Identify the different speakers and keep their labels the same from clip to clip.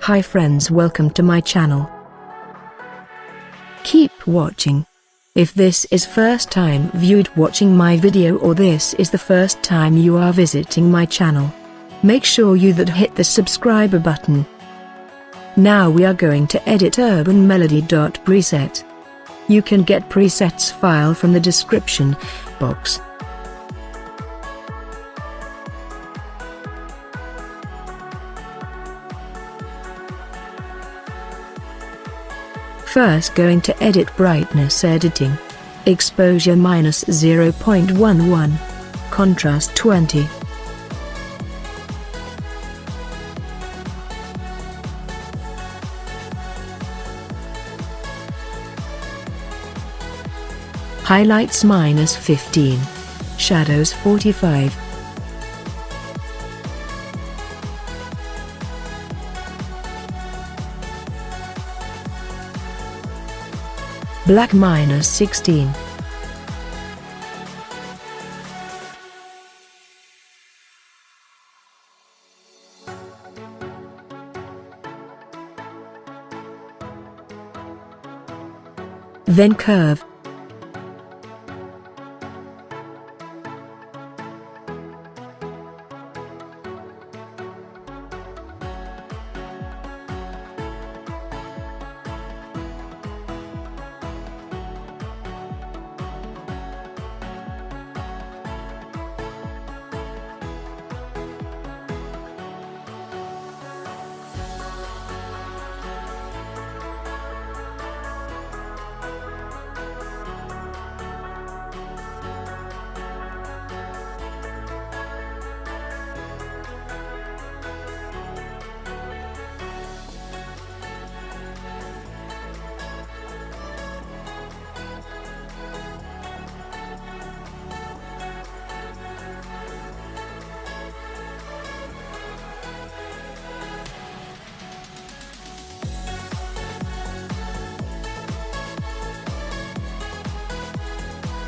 Speaker 1: Hi friends, welcome to my channel. Keep watching. If this is first time viewed watching my video or this is the first time you are visiting my channel, make sure you that hit the subscribe button. Now we are going to edit Urban Melody preset. You can get presets file from the description box. First going to edit brightness editing. Exposure -0.11. Contrast 20. Highlights -15. Shadows 45. Black -16. Then curve.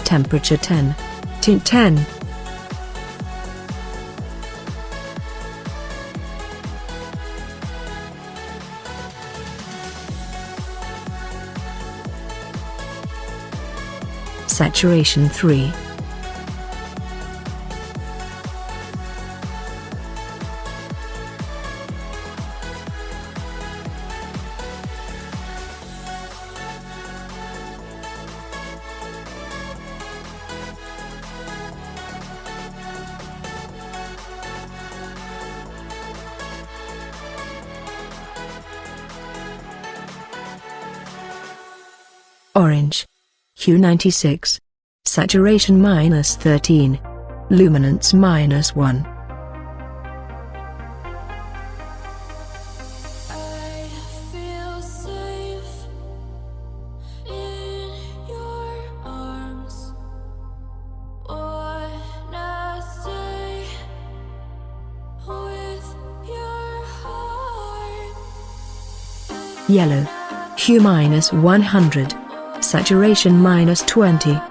Speaker 1: Temperature 10. Tint 10. Saturation 3. Orange. Hue 96. Saturation -13. Luminance -1. Yellow. Hue -100. Saturation -20.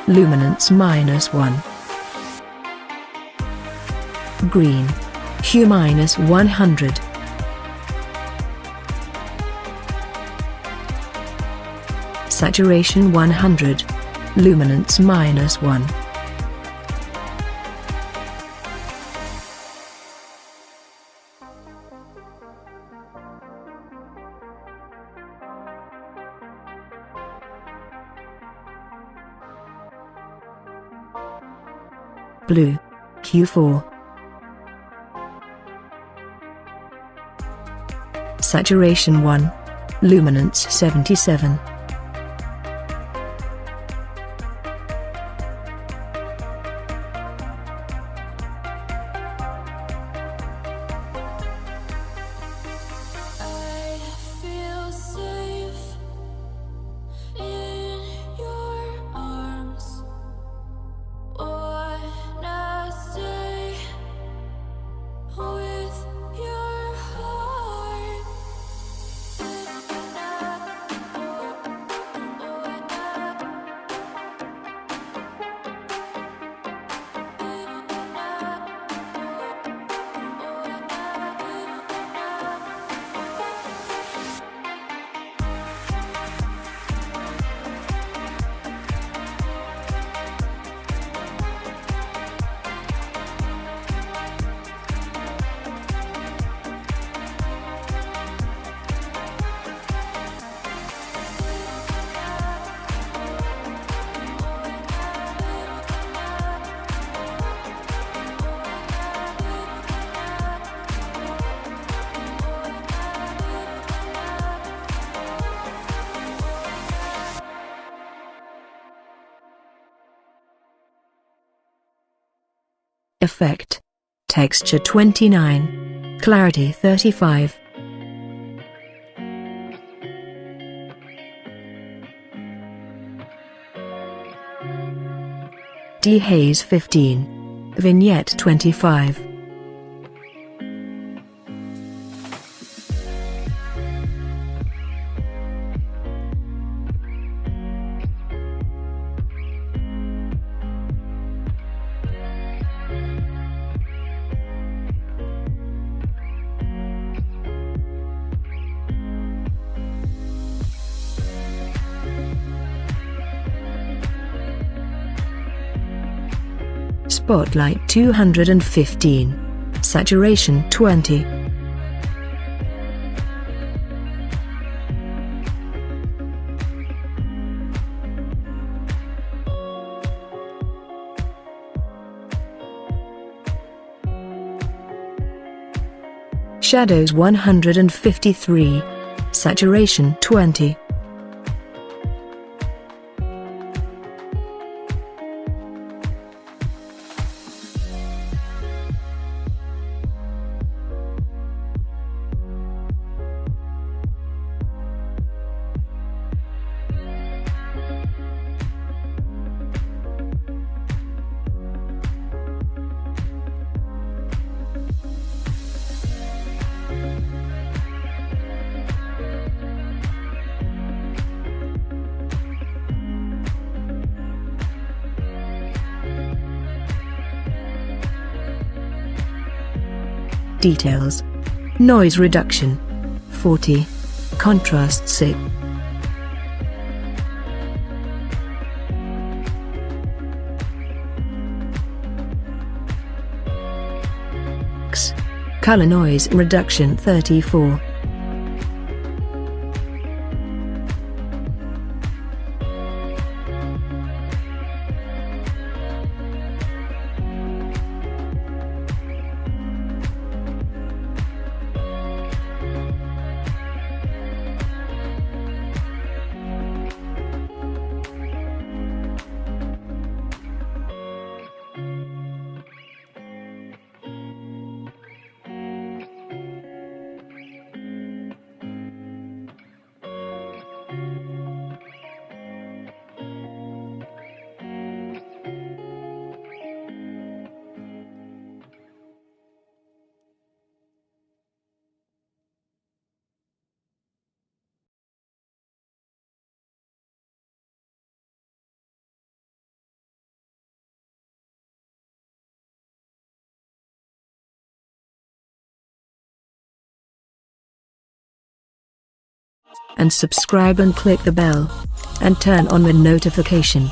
Speaker 1: Luminance -1. Green. Hue -100. Saturation 100. Luminance -1. Blue. Hue 4. Saturation 1. Luminance 77. Effect. Texture 29. Clarity 35. Dehaze 15. Vignette 25. Spotlight 215. Saturation 20. Shadows 153. Saturation 20. Details. Noise reduction 40. Contrast 6. Color noise reduction 34. And subscribe and click the bell and turn on the notification.